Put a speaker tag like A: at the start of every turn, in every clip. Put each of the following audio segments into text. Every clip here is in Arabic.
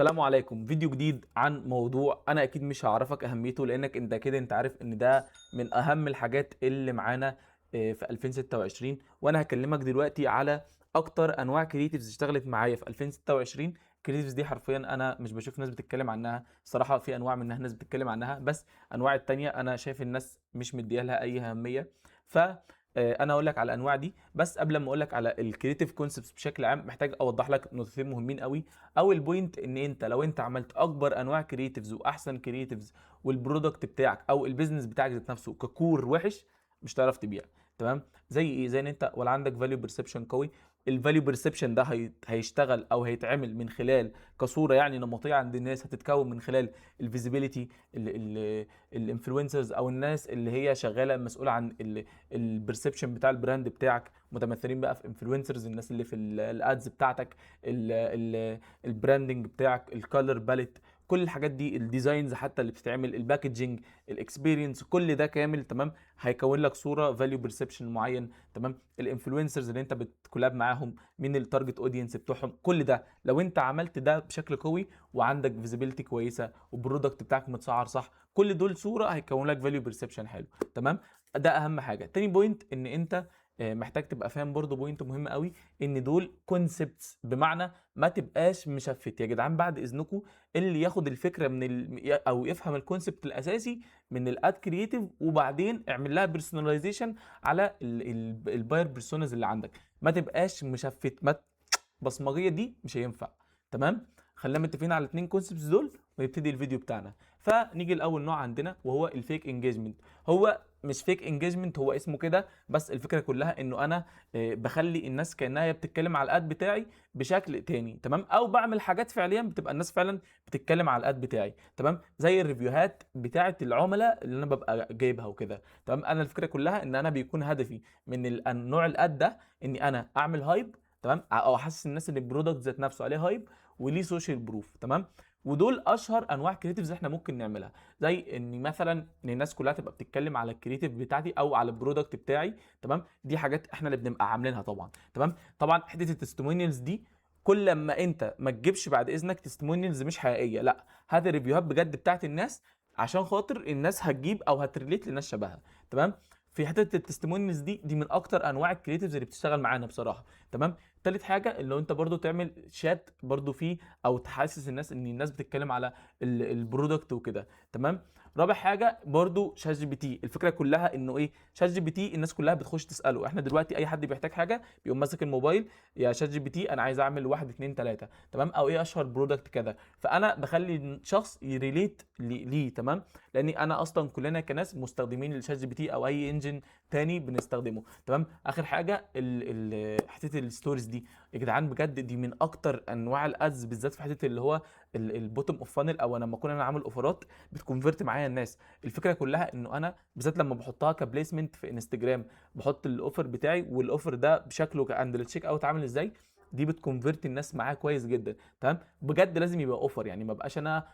A: السلام عليكم. فيديو جديد عن موضوع انا اكيد مش هعرفك اهميته لانك انت كده عارف ان ده من اهم الحاجات اللي معانا في 2026. وانا هكلمك دلوقتي على اكتر انواع كرييتيفز اشتغلت معايا في 2026. كرييتيفز دي حرفيا انا مش بشوف ناس بتتكلم عنها صراحة. في انواع منها ناس بتتكلم عنها، بس انواع التانية انا شايف الناس مش مديها لها اي اهمية. ف انا اقول لك على الانواع دي، بس قبل ما اقول لك على الكرييتيف كونسبتس بشكل عام محتاج اوضح لك نقطتين مهمين قوي. اول بوينت ان انت لو انت عملت اكبر انواع كرييتيفز واحسن كرييتيفز والبرودكت بتاعك او البيزنس بتاعك ذات نفسه ككور وحش، مش هتعرف تبيع. تمام؟ زي ايه؟ زي ان انت ولا عندك فاليو بيرسبشن قوي. الفاليو بيرسبشن ده هيشتغل او هيتعمل من خلال كصوره يعني نمطيه عند الناس، هتتكون من خلال الفيزيبيليتي، الانفلونسرز او الناس اللي هي شغاله مسؤوله عن البرسبشن بتاع البراند بتاعك، متمثلين بقى في انفلونسرز، الناس اللي في الادز بتاعتك، البراندنج بتاعك، الكالر باليت، كل الحاجات دي، الديزاينز حتى اللي بتتعمل، الباكجينج، الاكسبيرينس، كل ده كامل تمام هيكون لك صوره فاليو بيرسبشن معين. تمام؟ الانفلونسرز اللي انت بتكولاب معاهم، مين التارجت اودينس بتوعهم، كل ده لو انت عملت ده بشكل قوي وعندك فيزيبيليتي كويسه والبرودكت بتاعك متسعر صح، كل دول صوره هيكون لك فاليو بيرسبشن حلو. تمام؟ ده اهم حاجه. تاني بوينت ان انت محتاج تبقى فاهم برضو بوينت مهم قوي، ان دول كونسبتس، بمعنى ما تبقاش مشفت يا جدعان بعد اذنكم. اللي ياخد الفكره من او يفهم الكونسبت الاساسي من الاد كرييتيف وبعدين اعمل لها بيرسوناليزيشن على الباير بيرسونز اللي عندك. ما تبقاش مشفت، ما بصمجيه دي مش هينفع. تمام؟ خلينا متفقين على الاثنين كونسبتس دول ونبتدي الفيديو بتاعنا. فنيجي لاول نوع عندنا وهو الفيك انجيجمنت. هو مش فيك انجيجمنت، هو اسمه كده، بس الفكره كلها انه انا بخلي الناس كانها هي بتتكلم على الاد بتاعي بشكل تاني. تمام؟ او بعمل حاجات فعليا بتبقى الناس فعلا بتتكلم على الاد بتاعي. تمام؟ زي الريفيوهات بتاعه العملاء اللي انا ببقى جايبها وكده. تمام؟ انا الفكره كلها ان انا بيكون هدفي من النوع الاد ده اني انا اعمل هايب، تمام، او احسس الناس ان البرودكت ذات نفسه عليه هايب وليه سوشيال بروف. تمام؟ ودول اشهر انواع كريتيفز احنا ممكن نعملها. زي ان مثلا ان الناس كلها تبقى بتتكلم على الكريتيف بتاعتي او على البرودكت بتاعي. تمام؟ دي حاجات احنا اللي بنبقى عاملينها طبعا. تمام؟ طبعا حته التستمونيالز دي، كل لما انت ما تجيبش بعد اذنك تستمونيالز مش حقيقيه، لا، هات الريفيوهات بجد بتاعت الناس عشان خاطر الناس هتجيب او هتريليت لناس شبهها. تمام؟ في حته التستمونيالز دي من اكتر انواع الكريتيفز اللي بتشتغل معانا بصراحه. تمام؟ تالت حاجه اللي هو انت برضو تعمل شات برضو فيه، او تحسس الناس ان الناس بتتكلم على البرودكت وكده. تمام؟ رابع حاجه برضو شات جي بي تي. الفكره كلها انه ايه؟ شات جي بي تي الناس كلها بتخش تساله. احنا دلوقتي اي حد بيحتاج حاجه بيقوم ماسك الموبايل، يا شات جي بي تي انا عايز اعمل واحد اتنين تلاته، تمام، او ايه اشهر برودكت كذا. فانا بخلي شخص يريليت ليه. تمام؟ لاني انا اصلا كلنا كناس مستخدمين للشات جي بي تي او اي انجن تاني بنستخدمه. تمام؟ اخر حاجه حته الستوريز دي يا جدعان، بجد دي من اكتر انواع الادز، بالذات في حته اللي هو البوتوم اوف فانل، او لما اكون انا عامل اوفرات بتكونفرت معايا الناس. الفكره كلها انه انا بالذات لما بحطها كبليسمنت في انستجرام، بحط الاوفر بتاعي والاوفر ده بشكله عند التشيك اوت عامل ازاي، دي بتكونفرت الناس معاه كويس جدا. تمام؟ بجد لازم يبقى اوفر، يعني ما بقاش انا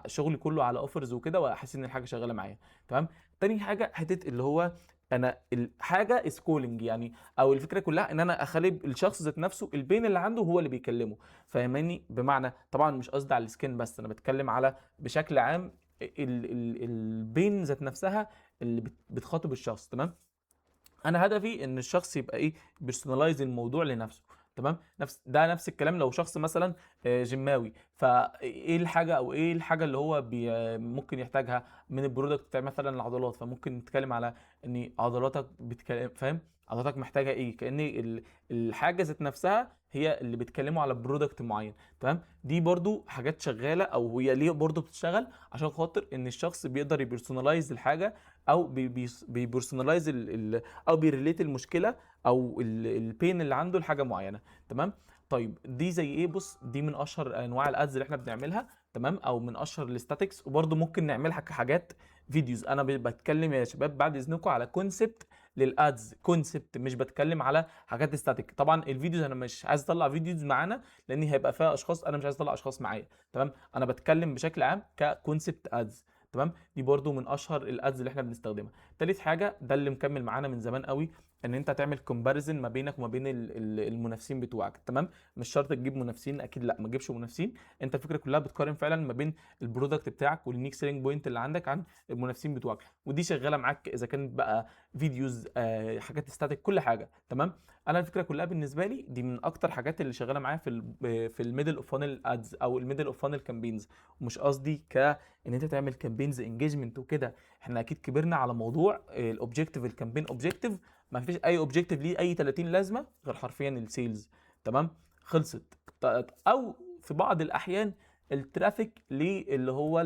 A: شغلي كله على اوفرز وكده واحس ان الحاجه شغاله معايا. تمام؟ تاني حاجه حته اللي هو انا الحاجه سكولينج، يعني او الفكره كلها ان انا اخلي الشخص ذات نفسه البين اللي عنده هو اللي بيكلمه. فاهماني؟ بمعنى طبعا مش قصدي على السكين بس، انا بتكلم على بشكل عام البين ذات نفسها اللي بتخاطب الشخص. تمام؟ انا هدفي ان الشخص يبقى ايه؟ بيرسونلايز الموضوع لنفسه. تمام؟ نفس الكلام لو شخص مثلا جيماوي، فايه الحاجه او ايه الحاجه اللي هو ممكن يحتاجها من البرودكت بتاع مثلا العضلات، فممكن نتكلم على ان عضلاتك بتكلم، فاهم؟ عضلاتك محتاجه ايه، كأن الحاجه ذات نفسها هي اللي بتكلموا على برودكت معين. تمام؟ دي برضو حاجات شغاله، او هي ليه برضو بتشتغل عشان خاطر ان الشخص بيقدر يبرسونلايز الحاجه، او بيبرسونلايز او بيريليت المشكله او البين اللي عنده لحاجه معينه. تمام؟ طيب دي زي ايه؟ بص، دي من اشهر انواع الادز اللي احنا بنعملها. تمام؟ او من اشهر الاستاتيكس، وبرده ممكن نعملها كحاجات فيديوز. انا بتكلم يا شباب بعد اذنكم على كونسبت للادز، كونسبت، مش بتكلم على حاجات استاتيك. طبعا الفيديوز انا مش عايز اطلع فيديوز معانا لان هيبقى فيها اشخاص، انا مش عايز اطلع اشخاص معايا. تمام؟ انا بتكلم بشكل عام ككونسبت ادز. تمام؟ دي برضو من اشهر الادز اللي احنا بنستخدمها. تالت حاجه ده اللي مكمل معانا من زمان قوي، ان انت تعمل كومباريزن ما بينك وما بين المنافسين بتوعك، تمام. مش شرط تجيب منافسين، اكيد لا، ما تجيبش منافسين. انت الفكره كلها بتقارن فعلا ما بين البرودكت بتاعك واليونيك سيلينج بوينت اللي عندك عن المنافسين بتوعك، ودي شغاله معاك اذا كانت بقى فيديوز، حاجات ستاتيك، كل حاجه، تمام. انا الفكره كلها بالنسبه لي دي من اكتر حاجات اللي شغاله معايا في الميدل اوف فانل ادز او الميدل اوف فانل كامبينز. ومش قصدي ان انت تعمل كامبينز انجيجمنت وكده، احنا اكيد كبرنا على موضوع الاوبجيكتيف، الكامبين اوبجيكتيف. ما فيش اي اوبجيكتيف ليه اي 30 لازمه غير حرفيا السيلز، تمام. خلصت. او في بعض الاحيان الترافيك ليه اللي هو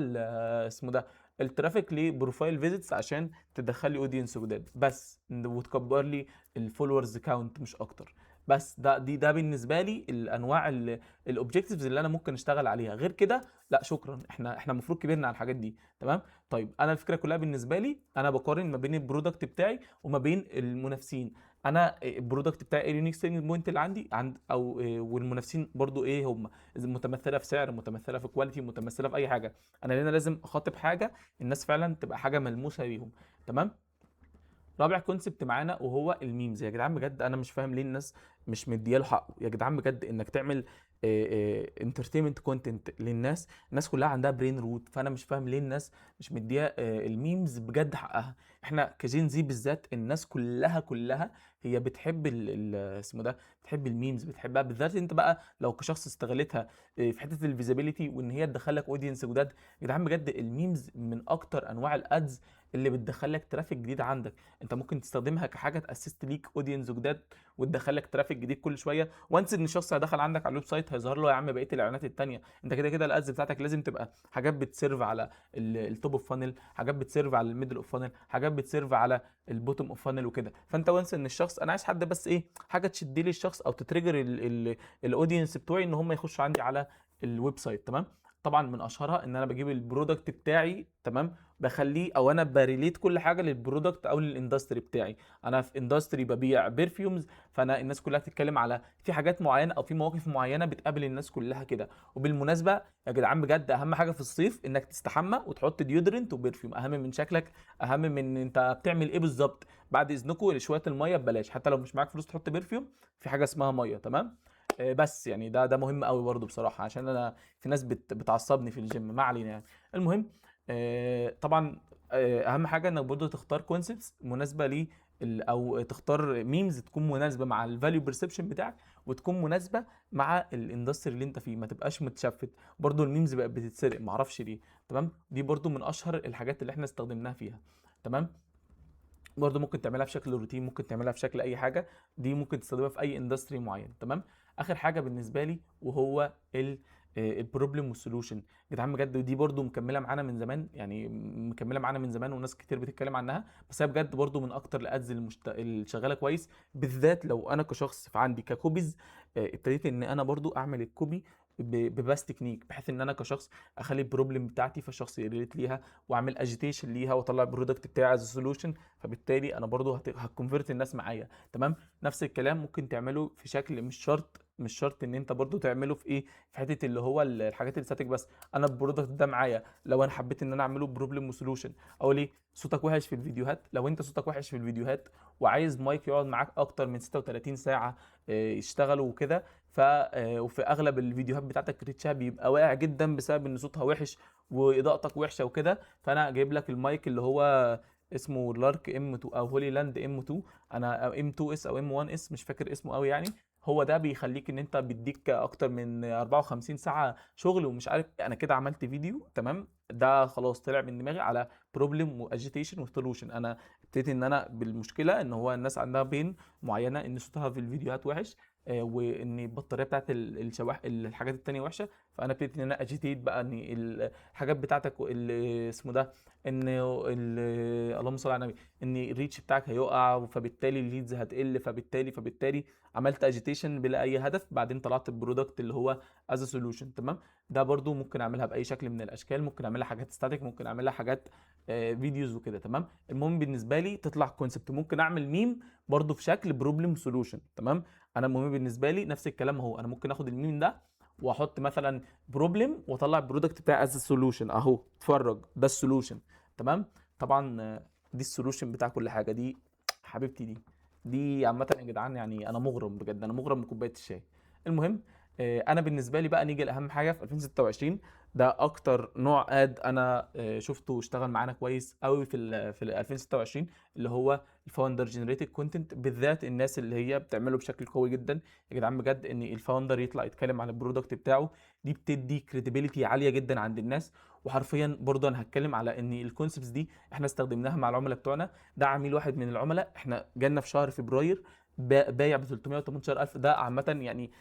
A: اسمه ده، الترافيك لبروفايل فيزيتس عشان تدخل لي اودينس جداد بس، وتكبر لي الفولورز كاونت مش اكتر. بس ده بالنسبه لي الانواع الاوبجكتيفز اللي انا ممكن اشتغل عليها. غير كده لا شكرا، احنا المفروض كبرنا على الحاجات دي، تمام. طيب انا الفكره كلها بالنسبه لي انا بقارن ما بين البرودكت بتاعي وما بين المنافسين. انا البرودكت بتاعي اليونيك سيلينج بوينت اللي عندي او والمنافسين برضو ايه هم، متمثله في سعر، متمثله في كواليتي، متمثله في اي حاجه. انا هنا لازم اخاطب حاجه الناس فعلا تبقى حاجه ملموسه بيهم، تمام. رابع كونسبت معانا وهو الميمز. يا جدعان بجد انا مش فاهم ليه الناس مش مدياله حقه. يا جدعان بجد انك تعمل انترتينمنت كونتنت للناس، الناس كلها عندها برين روت، فانا مش فاهم ليه الناس مش مديه الميمز بجد حقها. احنا كجين زي بالذات الناس كلها هي بتحب اسمه ده، بتحب الميمز، بتحبها بالذات. انت بقى لو كشخص استغلتها في حته الفيزيبيليتي وان هي تدخلك اودينس جداد، يا جدعان بجد الميمز من اكتر انواع الادز اللي بتدخلك ترافيك جديد عندك. انت ممكن تستخدمها كحاجه تاسست ليك اودينس جداد وتدخلك ترافيك جديد كل شويه، وانس ان الشخص هيدخل عندك على الويب سايت هيظهر له يا عم بقيه الاعلانات التانيه. انت كده كده الادز بتاعتك لازم تبقى حاجات بتسيرف على التوب اوف فانل، حاجات بتسيرف على الميدل اوف فانل، حاجات بتسيرف على البوتوم اوف فانل وكده. فانت وانس ان الشخص، انا عايز حد بس ايه، حاجه تشد لي الشخص او تتريجر الاودينس بتوعي ان هم يخشوا عندي على الويب سايت، تمام. طبعا من اشهرها ان انا بجيب البرودكت بتاعي، تمام، بخليه او انا بريليت كل حاجه للبرودكت او للاندستري بتاعي. انا في اندستري ببيع بيرفيومز، فانا الناس كلها بتتكلم على في حاجات معينه او في مواقف معينه بتقابل الناس كلها كده. وبالمناسبه يا جدعان بجد اهم حاجه في الصيف انك تستحمى وتحط ديودرنت وبرفيوم، اهم من شكلك، اهم من انت بتعمل ايه بالظبط. بعد اذنكم شويه الميه ببلاش، حتى لو مش معاك فلوس تحط برفيوم في حاجه اسمها ميه، تمام. بس يعني ده مهم قوي برضو بصراحه، عشان انا في ناس بتعصبني في الجيم، ما علينا يعني. المهم طبعا اهم حاجه انك برضو تختار كونسبتس مناسبه ليه، او تختار ميمز تكون مناسبه مع الفاليو بيرسبشن بتاعك، وتكون مناسبه مع الاندستري اللي انت فيه، ما تبقاش متشفت. برضو الميمز بقت بتتسرق معرفش ليه، تمام. دي برضو من اشهر الحاجات اللي احنا استخدمناها فيها، تمام. برضه ممكن تعملها في شكل روتين، ممكن تعملها في شكل اي حاجه، دي ممكن تستخدمها في اي اندستري معين، تمام. اخر حاجه بالنسبه لي وهو البروبلم والسولوشن. يا جدعان بجد ودي برضو مكمله معانا من زمان، يعني مكمله معانا من زمان وناس كتير بتتكلم عنها، بس هي بجد برضو من اكتر الادز اللي شغاله كويس، بالذات لو انا كشخص في عندي ككوبيز. ابتديت ان انا برضو اعمل الكوبي بباس تكنيك، بحيث ان انا كشخص اخلي البروبلم بتاعتي فالشخص يريليت ليها، واعمل اجيتيشن ليها، واطلع البرودكت بتاعي از سولوشن، فبالتالي انا برضو هكونفرت الناس معايا، تمام. نفس الكلام ممكن تعمله في شكل مش شرط ان انت برضو تعمله في ايه، في حته اللي هو الحاجات اللي ستاتيك بس. انا البرودكت ده معايا، لو انا حبيت ان انا اعمله بروبلم وسولوشن، او ليه صوتك وحش في الفيديوهات، لو انت صوتك وحش في الفيديوهات وعايز مايك يقعد معاك اكتر من 36 ساعه يشتغلوا وكده، وفي اغلب الفيديوهات بتاعتك ريتشها بيبقى واقع جدا بسبب ان صوتها وحش واضاءتك وحشه وكده، فانا جايب لك المايك اللي هو اسمه لارك ام 2 او هولي لاند ام 2، انا ام 2 اس او ام 1 اس مش فاكر اسمه قوي يعني. هو ده بيخليك ان انت بيديك اكتر من 54 ساعه شغل ومش عارف، انا كده عملت فيديو تمام، ده خلاص طلع من دماغي على بروبلم واجيتيشن وسولوشن. انا ابتديت ان انا بالمشكله ان هو الناس عندها بين معينه ان صوتها في الفيديوهات وحش، وان البطاريه بتاعت الحاجات التانية وحشه، فانا ابتديت ان انا اجيتيت بقى ان الحاجات بتاعتك اللي اسمه ده، ان اللهم صل على النبي، ان الريتش بتاعك هيقع، فبالتالي الليدز هتقل، فبالتالي عملت اجيتيشن بلا اي هدف، بعدين طلعت البرودكت اللي هو از سولوشن، تمام. ده برضو ممكن اعملها باي شكل من الاشكال، ممكن اعملها حاجات ستاتيك، ممكن اعملها حاجات فيديوز وكده، تمام. المهم بالنسبه لي تطلع كونسبت، ممكن اعمل ميم برضو في شكل بروبلم سولوشن، تمام. انا المهم بالنسبه لي نفس الكلام اهو، انا ممكن اخد الميم ده واحط مثلا بروبلم واطلع البرودكت بتاعي از سولوشن اهو، اتفرج ده السولوشن، تمام. طبعا دي السولوشن بتاع كل حاجه دي، حبيبتي دي، دي عامه يا جدعان يعني انا مغرم بجد، انا مغرم بكوبايه الشاي. المهم انا بالنسبه لي بقى نيجي لاهم حاجه في 2026. ده اكتر نوع اد انا شفته اشتغل معانا كويس قوي في ال 2026، اللي هو الفاوندر جنريتد كونتنت، بالذات الناس اللي هي بتعمله بشكل قوي جدا. يا جدعان بجد ان الفاوندر يطلع يتكلم عن البرودكت بتاعه، دي بتدي كريديبيليتي عاليه جدا عند الناس. وحرفيا برضه انا هتكلم على ان الكونسبتس دي احنا استخدمناها مع العملاء بتوعنا. ده عميل واحد من العملاء احنا جالنا في شهر فبراير بايع ب 318,000. ده عامه يعني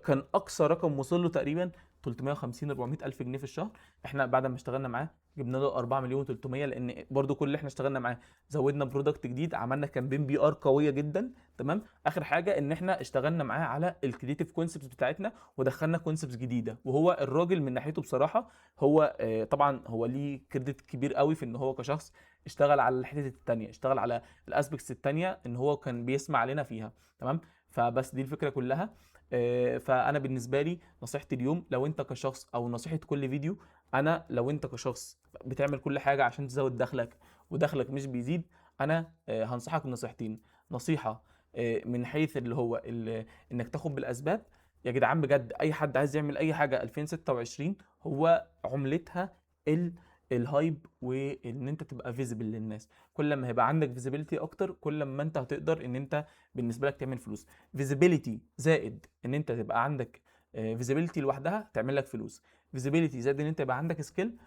A: كان اقصى رقم وصل له تقريبا 350 400 الف جنيه في الشهر. احنا بعد ما اشتغلنا معاه جبنا له 4 مليون و300، لان برضو كل اللي احنا اشتغلنا معاه زودنا برودكت جديد، عملنا كامبين بي ار قويه جدا. تمام. اخر حاجه ان احنا اشتغلنا معاه على الكريتيف كونسبتس بتاعتنا، ودخلنا كونسبتس جديده. وهو الراجل من ناحيته بصراحه هو طبعا هو ليه كريدت كبير قوي في ان هو كشخص اشتغل على الحته التانيه، اشتغل على الاسبكتس التانيه ان هو كان بيسمع علينا فيها. تمام. فبس دي الفكره كلها. فانا بالنسبه لي نصيحتي اليوم لو انت كشخص، او نصيحه كل فيديو، انا لو انت كشخص بتعمل كل حاجه عشان تزود دخلك ودخلك مش بيزيد، انا هنصحك بنصيحتين. نصيحه من حيث اللي هو انك تاخد بالاسباب. يا جدعان بجد اي حد عايز يعمل اي حاجه 2026 هو عملتها الهايب، وان انت تبقى فيزيبل للناس. كل ما هيبقى عندك فيزيبيليتي اكتر، كل ما انت هتقدر ان انت بالنسبه لك تعمل فلوس. فيزيبيليتي زائد ان انت تبقى عندك فيزيبيليتي لوحدها تعمل لك فلوس. فيزيبيليتي زائد ان انت يبقى عندك سكيل.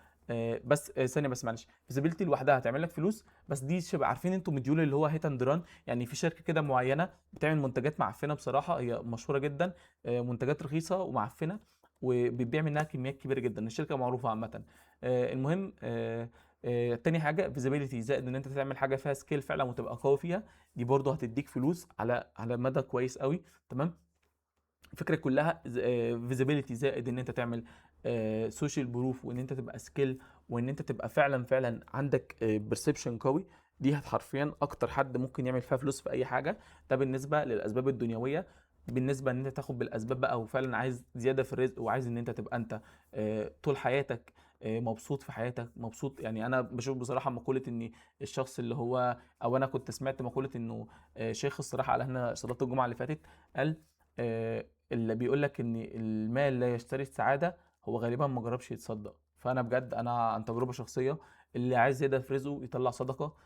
A: بس ثانيه بس معلش، فيزيبيليتي لوحدها هتعمل لك فلوس، بس دي شبه عارفين انتوا مديول اللي هو هيت اند ران. يعني في شركه كده معينه بتعمل منتجات معفنه بصراحه، هي مشهوره جدا، منتجات رخيصه ومعفنه، وبتبيع منها كميات كبيره جدا. الشركه معروفه عامه. المهم تاني حاجه فيزيبيليتي زائد ان انت تعمل حاجه فيها سكيل فعلا وتبقى قوي فيها، دي برضه هتديك فلوس على مدى كويس قوي. تمام. الفكره كلها فيزيبيليتي زائد ان انت تعمل سوشيال بروف، وان انت تبقى سكيل، وان انت تبقى فعلا عندك برسبشن قوي. دي حرفيا اكتر حد ممكن يعمل فيها فلوس في اي حاجه. ده بالنسبه للاسباب الدنيويه. بالنسبه ان انت تاخد بالاسباب بقى وفعلا عايز زياده في الرزق، وعايز ان انت تبقى انت طول حياتك مبسوط في حياتك مبسوط. يعني انا بشوف بصراحه مقوله ان الشخص اللي هو، او انا كنت سمعت مقوله انه شيخ الصراحه على هنا صلاه الجمعه اللي فاتت، قال اللي بيقول لك ان المال لا يشتري السعاده هو غالبا ما جربش يتصدق. فانا بجد انا عن تجربه شخصيه، اللي عايز يقدر في رزقه يطلع صدقه،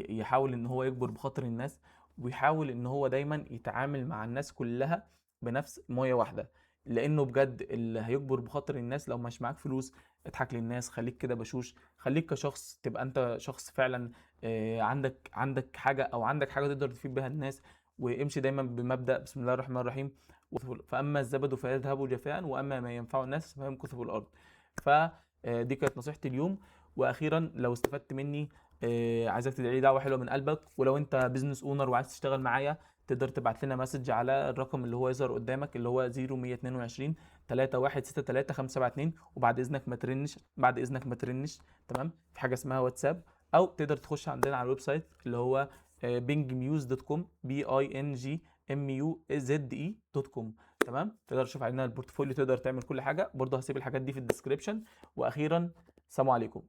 A: يحاول ان هو يكبر بخاطر الناس، ويحاول ان هو دايما يتعامل مع الناس كلها بنفس مويه واحده. لانه بجد اللي هيكبر بخاطر الناس لو مش معاك فلوس، اضحك للناس، خليك كده بشوش، خليك كشخص تبقى انت شخص فعلا عندك حاجه، او عندك حاجه تقدر تفيد بيها الناس. وامشي دايما بمبدأ بسم الله الرحمن الرحيم. فأما الزبد فيذهب جفاء، وأما ما ينفع الناس فيمكث في الأرض. فدي كانت نصيحتي اليوم. وأخيرا لو استفدت مني عايزك تدعي لي دعوة حلوة من قلبك. ولو أنت بزنس أونر وعايز تشتغل معايا، تقدر تبعت لنا مسج على الرقم اللي هو يظهر قدامك، اللي هو 0122 3163 572. وبعد إذنك ما ترنش، بعد إذنك ما ترنش. تمام. في حاجة اسمها واتساب، أو تقدر تخش عندنا على الويب سايت اللي هو bingmuse.com bingmuse.com. تمام. تقدر تشوف علينا البورتفوليو، تقدر تعمل كل حاجه. برضه هسيب الحاجات دي في الديسكريبشن. واخيرا، سلام عليكم.